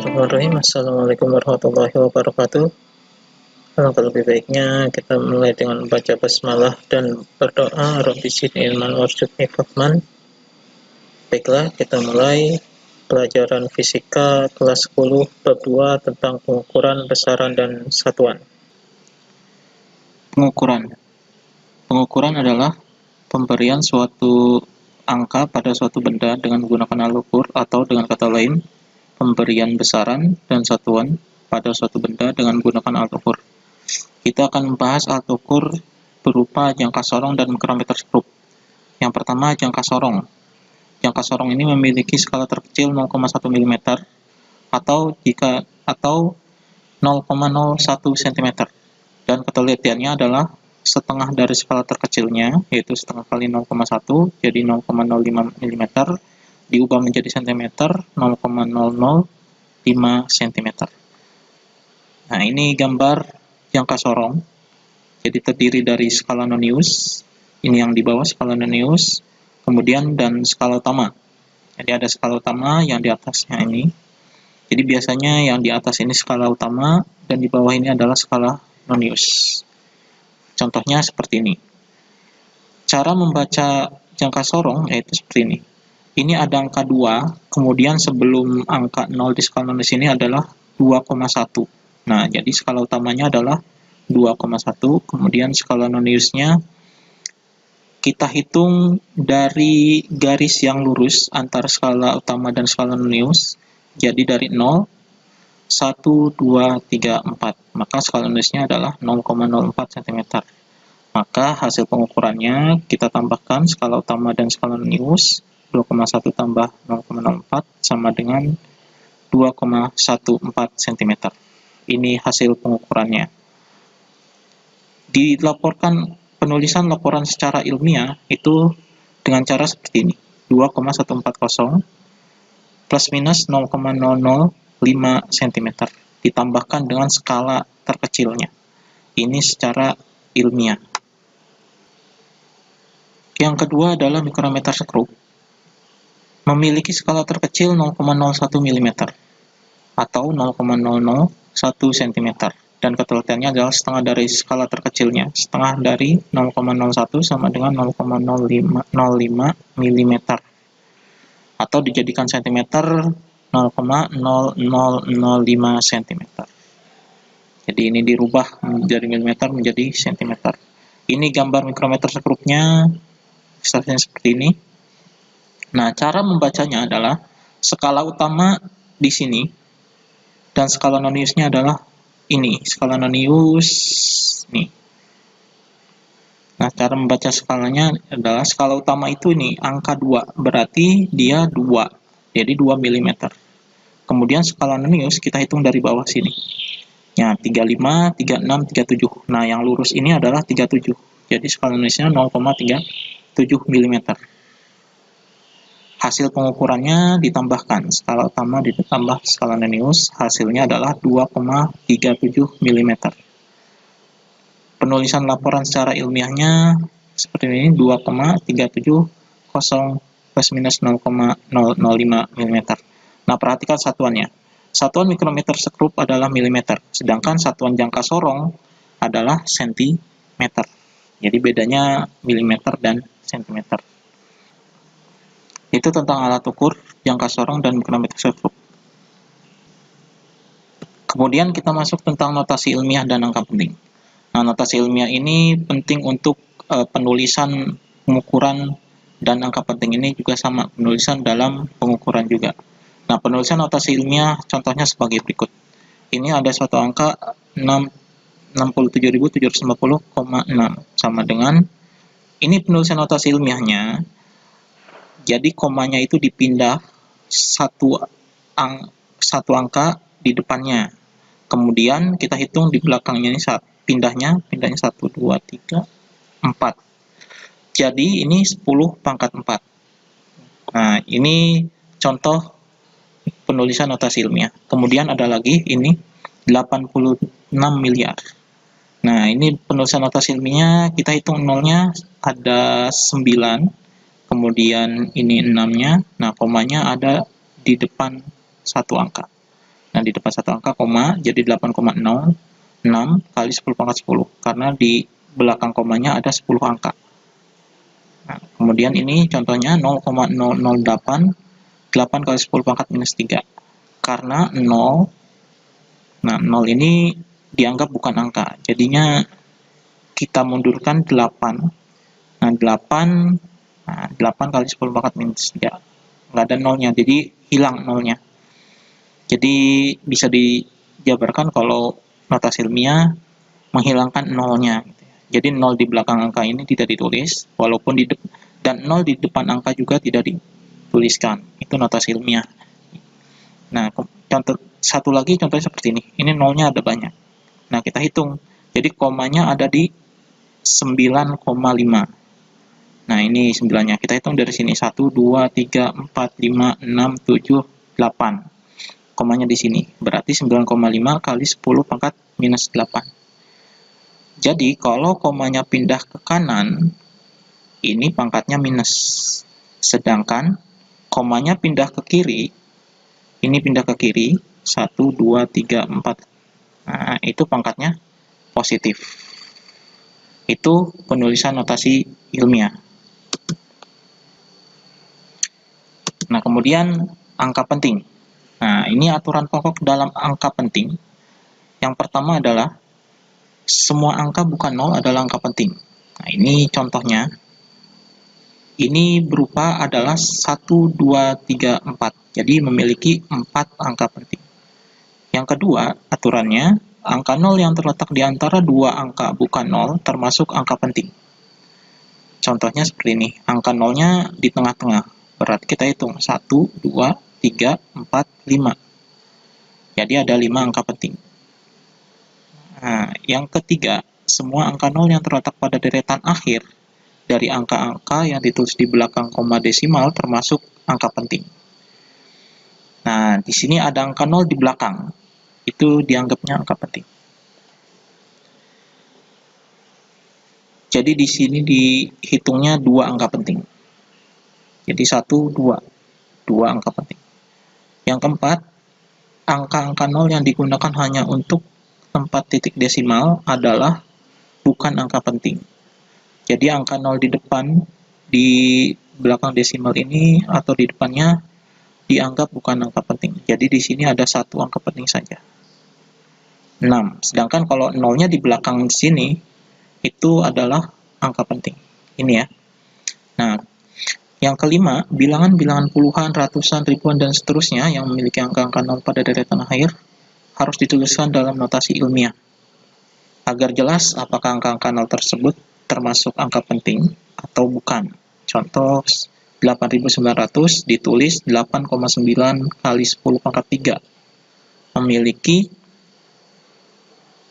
Bismillahirrahmanirrahim. Assalamualaikum warahmatullahi wabarakatuh. Alangkah lebih baiknya kita mulai dengan membaca basmalah dan berdoa Rabbi zidni ilman warzuqni fahman. Baiklah, kita mulai pelajaran fisika kelas 10 bab 2 tentang pengukuran, besaran, dan satuan. Pengukuran adalah pemberian suatu angka pada suatu benda dengan menggunakan alat ukur, atau dengan kata lain, pemberian besaran dan satuan pada suatu benda dengan menggunakan alat ukur. Kita akan membahas alat ukur berupa jangka sorong dan mikrometer skrup. Yang pertama, jangka sorong. Jangka sorong ini memiliki skala terkecil 0,1 mm atau 0,01 cm, dan ketelitiannya adalah setengah dari skala terkecilnya, yaitu setengah kali 0,1, jadi 0,05 mm, diubah menjadi cm, 0,005 cm. Nah, ini gambar jangka sorong. Jadi terdiri dari skala Nonius, ini yang di bawah skala Nonius, kemudian dan skala utama. Jadi ada skala utama yang di atasnya ini. Jadi biasanya yang di atas ini skala utama dan di bawah ini adalah skala Nonius. Contohnya seperti ini. Cara membaca jangka sorong yaitu seperti ini. Ini ada angka 2, kemudian sebelum angka 0 di skala Nonius ini adalah 2,1. Nah, jadi skala utamanya adalah 2,1, kemudian skala Noniusnya kita hitung dari garis yang lurus antara skala utama dan skala Nonius. Jadi dari 0, 1, 2, 3, 4. Maka skala Noniusnya adalah 0,04 cm. Maka hasil pengukurannya kita tambahkan skala utama dan skala Nonius, 2,1 tambah 0,04 sama dengan 2,14 cm. Ini hasil pengukurannya. Dilaporkan penulisan laporan secara ilmiah itu dengan cara seperti ini. 2,140 plus minus 0,005 cm ditambahkan dengan skala terkecilnya. Ini secara ilmiah. Yang kedua adalah mikrometer skrup. Memiliki skala terkecil 0,01 mm atau 0,001 cm, dan ketelitiannya adalah setengah dari skala terkecilnya. Setengah dari 0,01 sama dengan 0,005 mm, atau dijadikan cm 0,0005 cm. Jadi ini dirubah dari mm menjadi cm. Ini gambar mikrometer skrupnya, seperti ini. Nah, cara membacanya adalah skala utama di sini dan skala Noniusnya adalah ini, skala Nonius nih. Nah, cara membaca skalanya adalah skala utama itu ini angka 2, berarti dia 2, jadi 2 mm. Kemudian skala Nonius kita hitung dari bawah sini. Ya, 35, 36, 37. Nah, yang lurus ini adalah 37. Jadi skala Noniusnya 0,37 mm. Hasil pengukurannya ditambahkan skala utama ditambah skala Nonius, hasilnya adalah 2,37 mm. Penulisan laporan secara ilmiahnya seperti ini, 2,370 plus minus 0,005 mm. Nah, perhatikan satuannya. Satuan mikrometer skrup adalah milimeter, sedangkan satuan jangka sorong adalah sentimeter. Jadi bedanya milimeter dan sentimeter. Itu tentang alat ukur, jangka sorong, dan mikrometer skrup. Kemudian kita masuk tentang notasi ilmiah dan angka penting. Nah, notasi ilmiah ini penting untuk penulisan pengukuran, dan angka penting ini juga sama, penulisan dalam pengukuran juga. Nah, penulisan notasi ilmiah contohnya sebagai berikut. Ini ada suatu angka 67.750,6 sama dengan, ini penulisan notasi ilmiahnya. Jadi komanya itu dipindah satu angka di depannya. Kemudian kita hitung di belakangnya ini pindahnya 1, 2, 3, 4. Jadi ini 10 pangkat 4. Nah, ini contoh penulisan notasi ilmiah. Kemudian ada lagi ini 86 miliar. Nah, ini penulisan notasi ilmiahnya, kita hitung nolnya ada 9. Kemudian ini 6-nya, nah komanya ada di depan satu angka. Nah, di depan satu angka koma, jadi 8,06 kali 10 pangkat 10, karena di belakang komanya ada 10 angka. Nah, kemudian ini contohnya 0,008, 8 kali 10 pangkat minus 3. Karena 0, nah 0 ini dianggap bukan angka, jadinya kita mundurkan 8. Nah, 8 kali 10 pangkat minus 3. Nggak ada nolnya, jadi hilang nolnya. Jadi bisa dijabarkan kalau notasi ilmiah menghilangkan nolnya. Jadi 0 di belakang angka ini tidak ditulis, walaupun dan 0 di depan angka juga tidak dituliskan. Itu notasi ilmiah. Nah, contoh satu lagi contohnya seperti ini. Ini nolnya ada banyak. Nah, kita hitung. Jadi komanya ada di 9,5. Nah, ini 9-nya. Kita hitung dari sini. 1, 2, 3, 4, 5, 6, 7, 8. Komanya di sini. Berarti 9,5 kali 10 pangkat minus 8. Jadi, kalau komanya pindah ke kanan, ini pangkatnya minus. Sedangkan, komanya pindah ke kiri, ini pindah ke kiri, 1, 2, 3, 4. Nah, itu pangkatnya positif. Itu penulisan notasi ilmiah. Nah, kemudian angka penting. Nah, ini aturan pokok dalam angka penting. Yang pertama adalah semua angka bukan 0 adalah angka penting. Nah, ini contohnya. Ini berupa adalah 1, 2, 3, 4. Jadi memiliki 4 angka penting. Yang kedua, aturannya, angka 0 yang terletak di antara dua angka bukan 0 termasuk angka penting. Contohnya seperti ini, angka 0-nya di tengah-tengah. Berarti kita hitung 1, 2, 3, 4, 5. Jadi ada 5 angka penting. Nah, yang ketiga, semua angka 0 yang terletak pada deretan akhir dari angka-angka yang ditulis di belakang koma desimal termasuk angka penting. Nah, di sini ada angka 0 di belakang. Itu dianggapnya angka penting. Jadi di sini dihitungnya 2 angka penting. Jadi 1, 2. 2 angka penting. Yang keempat, angka-angka 0 yang digunakan hanya untuk tempat titik desimal adalah bukan angka penting. Jadi angka 0 di depan, di belakang desimal ini atau di depannya dianggap bukan angka penting. Jadi di sini ada 1 angka penting saja. 6. Sedangkan kalau 0-nya di belakang sini, itu adalah angka penting. Ini ya. Nah, yang kelima, bilangan-bilangan puluhan, ratusan, ribuan, dan seterusnya yang memiliki angka-angka 0 pada deretan akhir harus dituliskan dalam notasi ilmiah. Agar jelas apakah angka-angka 0 tersebut termasuk angka penting atau bukan. Contoh, 8.900 ditulis 8,9 kali 10 pangkat 3. Memiliki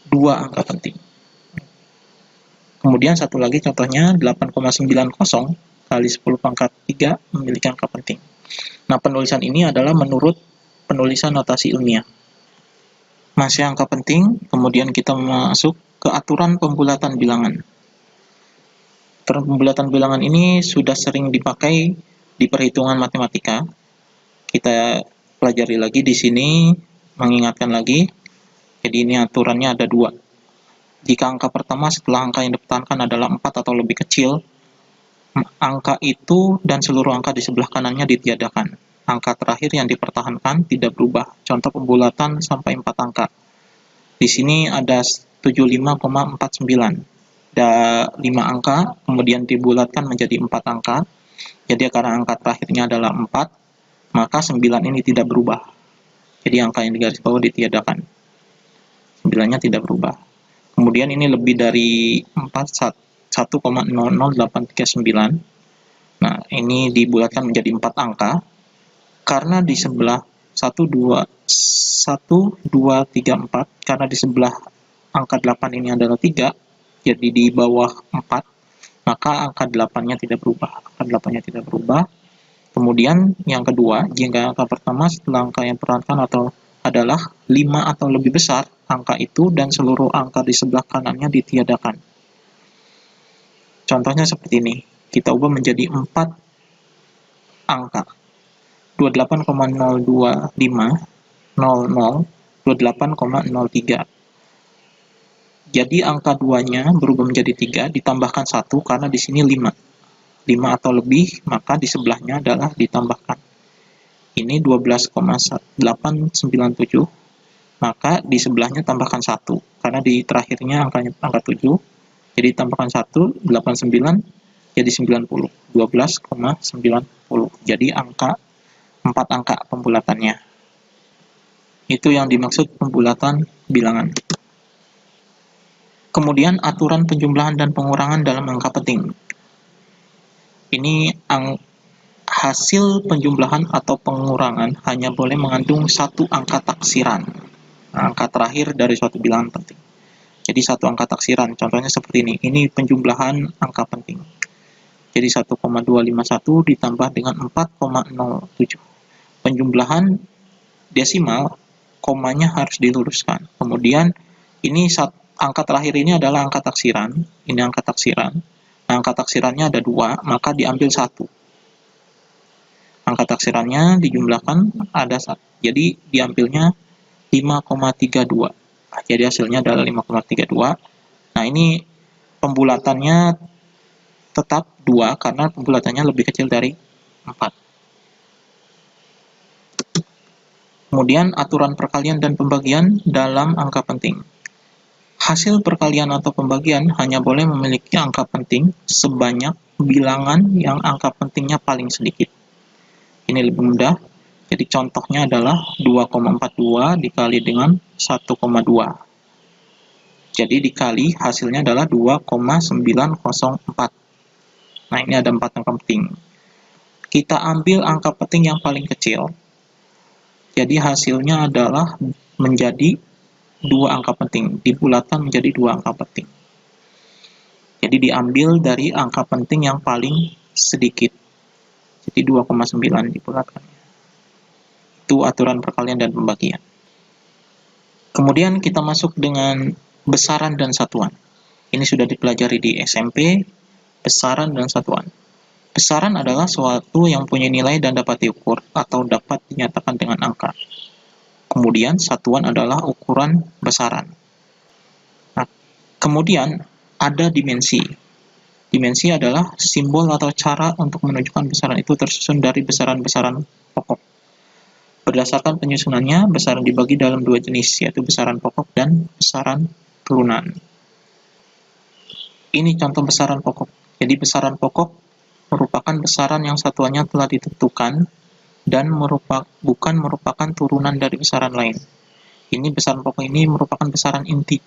2 angka penting. Kemudian satu lagi contohnya 8,90 kali 10 pangkat 3 memiliki angka penting. Nah, penulisan ini adalah menurut penulisan notasi ilmiah. Masih angka penting, kemudian kita masuk ke aturan pembulatan bilangan. Aturan pembulatan bilangan ini sudah sering dipakai di perhitungan matematika. Kita pelajari lagi di sini, mengingatkan lagi. Jadi ini aturannya ada 2. Jika angka pertama setelah angka yang dipertahankan adalah 4 atau lebih kecil, angka itu dan seluruh angka di sebelah kanannya ditiadakan. Angka terakhir yang dipertahankan tidak berubah. Contoh pembulatan sampai 4 angka. Di sini ada 75,49. Ada 5 angka, kemudian dibulatkan menjadi 4 angka. Jadi karena angka terakhirnya adalah 4, maka 9 ini tidak berubah. Jadi angka yang digaris bawah ditiadakan. 9-nya tidak berubah. Kemudian ini lebih dari 4, 1,00839. Nah, ini dibulatkan menjadi 4 angka. Karena di sebelah 1, 2, 3, 4. Karena di sebelah angka 8 ini adalah 3. Jadi di bawah 4. Maka angka 8-nya tidak berubah. Angka 8-nya tidak berubah. Kemudian yang kedua, jika angka pertama setelah angka yang dipertahankan atau adalah 5 atau lebih besar angka itu dan seluruh angka di sebelah kanannya ditiadakan. Contohnya seperti ini. Kita ubah menjadi 4 angka. 28,025 28,03. Jadi angka 2-nya berubah menjadi 3, ditambahkan 1 karena di sini 5. 5 atau lebih, maka di sebelahnya adalah ditambahkan. Ini 12,897, maka di sebelahnya tambahkan 1, karena di terakhirnya angka 7, jadi tambahkan 1, 89, jadi 90, 12,90. Jadi 4 angka pembulatannya. Itu yang dimaksud pembulatan bilangan. Kemudian aturan penjumlahan dan pengurangan dalam angka penting. Ini hasil penjumlahan atau pengurangan hanya boleh mengandung satu angka taksiran. Angka terakhir dari suatu bilangan penting. Jadi satu angka taksiran, contohnya seperti ini. Ini penjumlahan angka penting. Jadi 1,251 ditambah dengan 4,07. Penjumlahan desimal, komanya harus diluruskan. Kemudian ini angka terakhir ini adalah angka taksiran. Ini angka taksiran. Nah, angka taksirannya ada 2, maka diambil 1. Angka taksirannya dijumlahkan ada 1. Jadi diambilnya 5,32. Jadi hasilnya adalah 5,32. Nah, ini pembulatannya tetap 2 karena pembulatannya lebih kecil dari 4. Kemudian aturan perkalian dan pembagian dalam angka penting. Hasil perkalian atau pembagian hanya boleh memiliki angka penting sebanyak bilangan yang angka pentingnya paling sedikit. Ini lebih mudah. Jadi contohnya adalah 2,42 dikali dengan 1,2. Jadi dikali hasilnya adalah 2,904. Nah, ini ada 4 angka penting. Kita ambil angka penting yang paling kecil. Jadi hasilnya adalah menjadi 2 angka penting, dibulatkan menjadi 2 angka penting. Jadi diambil dari angka penting yang paling sedikit. Jadi 2,9 dibulatkan. Itu aturan perkalian dan pembagian. Kemudian kita masuk dengan besaran dan satuan. Ini sudah dipelajari di SMP, besaran dan satuan. Besaran adalah suatu yang punya nilai dan dapat diukur atau dapat dinyatakan dengan angka. Kemudian satuan adalah ukuran besaran. Nah, kemudian ada dimensi. Dimensi adalah simbol atau cara untuk menunjukkan besaran itu tersusun dari besaran-besaran pokok. Berdasarkan penyusunannya, besaran dibagi dalam 2 jenis, yaitu besaran pokok dan besaran turunan. Ini contoh besaran pokok. Jadi besaran pokok merupakan besaran yang satuannya telah ditentukan dan bukan merupakan turunan dari besaran lain. Ini besaran pokok ini merupakan besaran inti.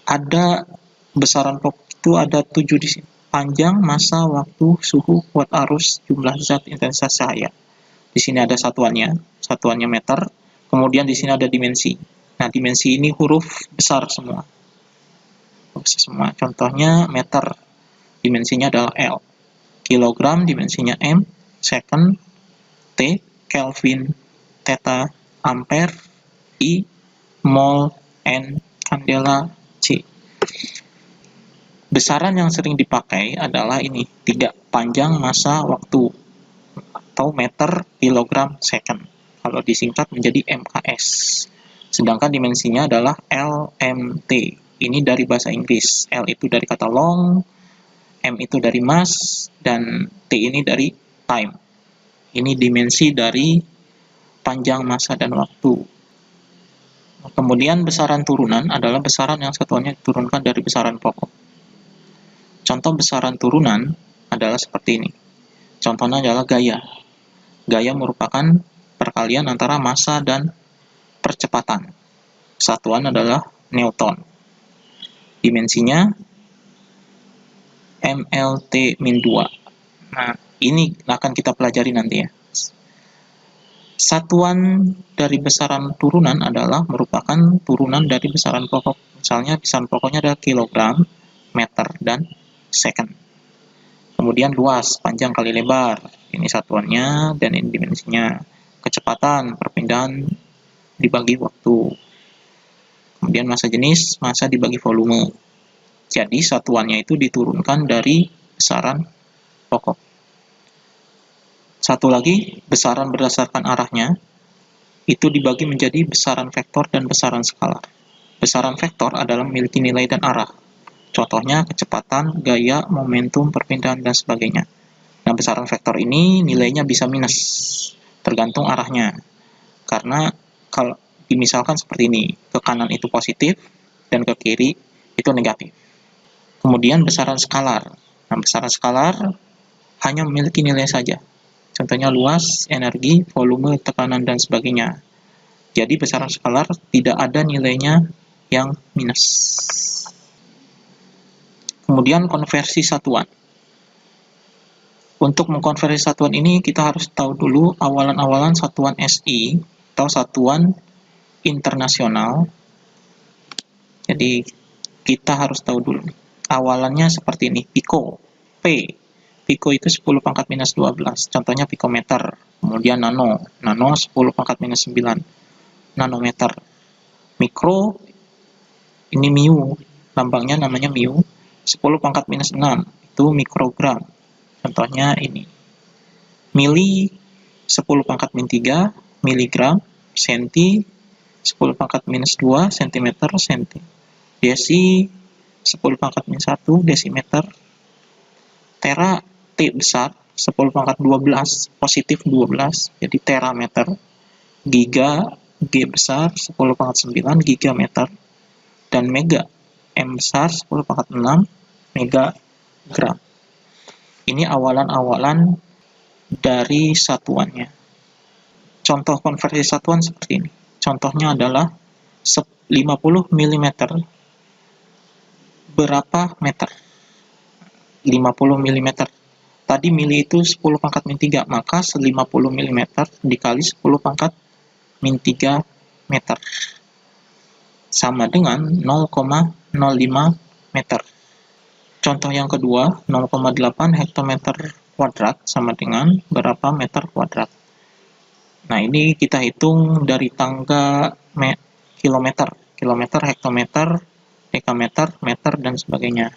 Ada besaran pokok itu ada 7 di sini. Panjang, massa, waktu, suhu, kuat arus, jumlah zat, intensitas cahaya. Di sini ada satuannya meter. Kemudian di sini ada dimensi. Nah, dimensi ini huruf besar semua. Contohnya meter, dimensinya adalah L. Kilogram, dimensinya M. Second, T. Kelvin, theta, ampere, I. Mol, N. Candela, C. Besaran yang sering dipakai adalah ini, 3. Panjang, massa, waktu, atau meter, kilogram, second. Kalau disingkat menjadi MKS. Sedangkan dimensinya adalah LMT. Ini dari bahasa Inggris. L itu dari kata long, M itu dari mass, dan T ini dari time. Ini dimensi dari panjang, massa, dan waktu. Kemudian besaran turunan adalah besaran yang satuannya diturunkan dari besaran pokok. Contoh besaran turunan adalah seperti ini. Contohnya adalah gaya. Gaya merupakan perkalian antara massa dan percepatan. Satuan adalah Newton. Dimensinya MLT-2. Nah, ini akan kita pelajari nanti ya. Satuan dari besaran turunan adalah merupakan turunan dari besaran pokok. Misalnya besaran pokoknya adalah kilogram, meter, dan second. Kemudian luas, panjang kali lebar. Ini satuannya dan ini dimensinya. Kecepatan, perpindahan dibagi waktu. Kemudian massa jenis, massa dibagi volume. Jadi satuannya itu diturunkan dari besaran pokok. Satu lagi, besaran berdasarkan arahnya. itu dibagi menjadi besaran vektor dan besaran skalar. Besaran vektor adalah memiliki nilai dan arah. Contohnya kecepatan, gaya, momentum, perpindahan, dan sebagainya. Nah, besaran vektor ini nilainya bisa minus, tergantung arahnya. Karena kalau misalkan seperti ini, ke kanan itu positif, dan ke kiri itu negatif. Kemudian besaran skalar. Nah, besaran skalar hanya memiliki nilai saja. Contohnya luas, energi, volume, tekanan, dan sebagainya. Jadi besaran skalar tidak ada nilainya yang minus. Kemudian konversi satuan. Untuk mengkonversi satuan ini kita harus tahu dulu awalan-awalan satuan SI atau satuan internasional. Jadi kita harus tahu dulu. Awalannya seperti ini, piko, P. Piko itu 10 pangkat minus 12, contohnya pikometer. Kemudian nano 10 pangkat minus 9, nanometer. Mikro, ini mu, lambangnya namanya mu, 10 pangkat minus 6, itu mikrogram. Contohnya ini. Mili, 10 pangkat min 3, miligram, senti, 10 pangkat minus 2, sentimeter, senti. Desi, 10 pangkat min 1, desimeter. Tera, T besar, 10 pangkat 12, positif 12, jadi terameter. Giga, G besar, 10 pangkat 9, gigameter. Dan mega, M besar, 10 pangkat 6, megagram. Ini awalan-awalan dari satuannya. Contoh konversi satuan seperti ini. Contohnya adalah 50 mm berapa meter? 50 mm. Tadi mili itu 10 pangkat min 3, maka 50 mm dikali 10 pangkat min 3 meter. Sama dengan 0,05 meter. Contoh yang kedua, 0,8 hektometer kuadrat sama dengan berapa meter kuadrat. Nah, ini kita hitung dari tangga kilometer, hektometer, dekameter, meter, dan sebagainya.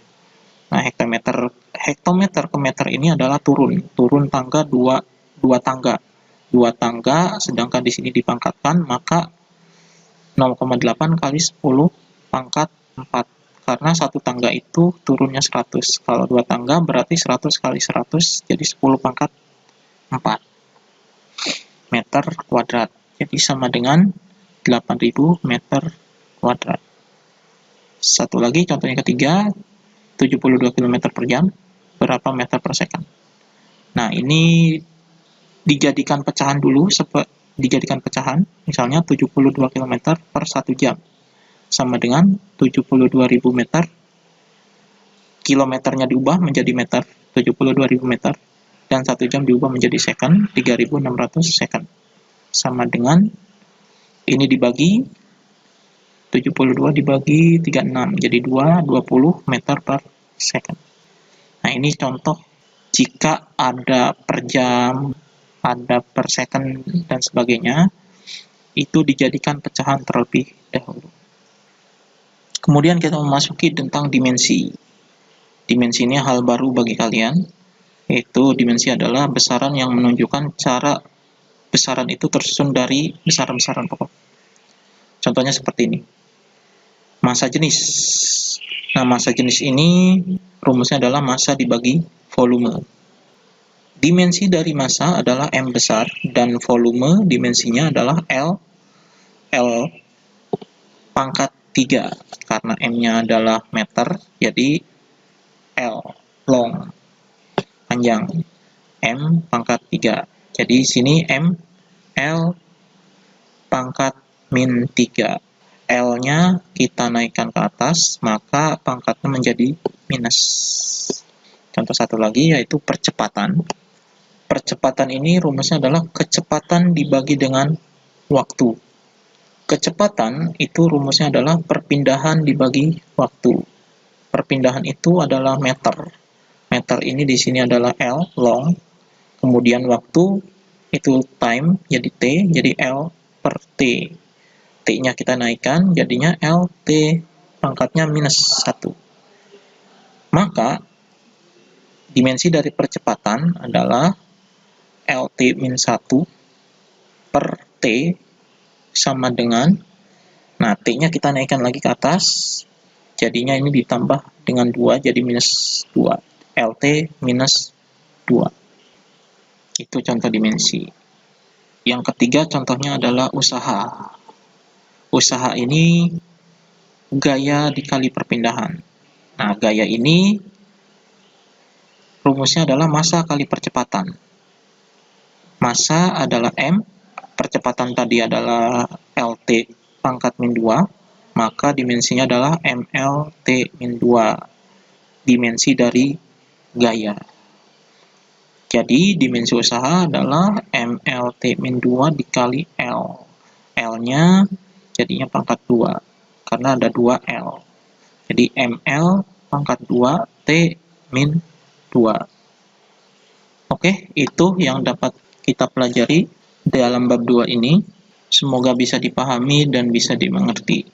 Nah, hektometer ke meter ini adalah turun tangga dua tangga. Dua tangga, sedangkan di sini dipangkatkan, maka 0,8 kali 10 pangkat 4. Karena satu tangga itu turunnya 100. Kalau dua tangga berarti 100 kali 100, jadi 10 pangkat 4 meter kuadrat. Jadi sama dengan 8.000 meter kuadrat. Satu lagi, contoh yang ketiga, 72 km per jam, berapa meter per second. Nah, ini dijadikan pecahan dulu, misalnya 72 km per 1 jam, sama dengan 72.000 meter, kilometernya diubah menjadi meter, 72.000 meter, dan 1 jam diubah menjadi second, 3.600 second. Sama dengan, ini dibagi, 72 dibagi 36, jadi 20 meter per second. Nah, ini contoh jika ada per jam, ada per second, dan sebagainya, itu dijadikan pecahan terlebih dahulu. Kemudian kita memasuki tentang dimensi. Dimensi ini hal baru bagi kalian, yaitu dimensi adalah besaran yang menunjukkan cara besaran itu tersusun dari besaran-besaran pokok. Contohnya seperti ini. Massa jenis. Nah, massa jenis ini rumusnya adalah massa dibagi volume. Dimensi dari massa adalah M besar, dan volume dimensinya adalah L pangkat 3. Karena M-nya adalah meter, jadi L, long, panjang. M pangkat 3. Jadi sini M, L pangkat min 3. L-nya kita naikkan ke atas, maka pangkatnya menjadi minus. Contoh satu lagi yaitu percepatan. Percepatan ini rumusnya adalah kecepatan dibagi dengan waktu. Kecepatan itu rumusnya adalah perpindahan dibagi waktu. Perpindahan itu adalah meter. Meter ini di sini adalah L, long. Kemudian waktu itu time, jadi T, jadi L per T. T-nya kita naikkan, jadinya LT, pangkatnya minus 1. Maka, dimensi dari percepatan adalah LT min 1 per T, sama dengan, nah T-nya kita naikkan lagi ke atas, jadinya ini ditambah dengan 2 jadi minus 2, LT minus 2. Itu contoh dimensi. Yang ketiga contohnya adalah usaha. Usaha ini gaya dikali perpindahan. Nah, gaya ini rumusnya adalah massa kali percepatan. Massa adalah M, percepatan tadi adalah LT pangkat min 2, maka dimensinya adalah MLT min 2, dimensi dari gaya. Jadi, dimensi usaha adalah MLT min 2 dikali L. L-nya jadinya pangkat 2, karena ada 2 L. Jadi, ML pangkat 2 T min 2. Oke, itu yang dapat kita pelajari dalam bab 2 ini. Semoga bisa dipahami dan bisa dimengerti.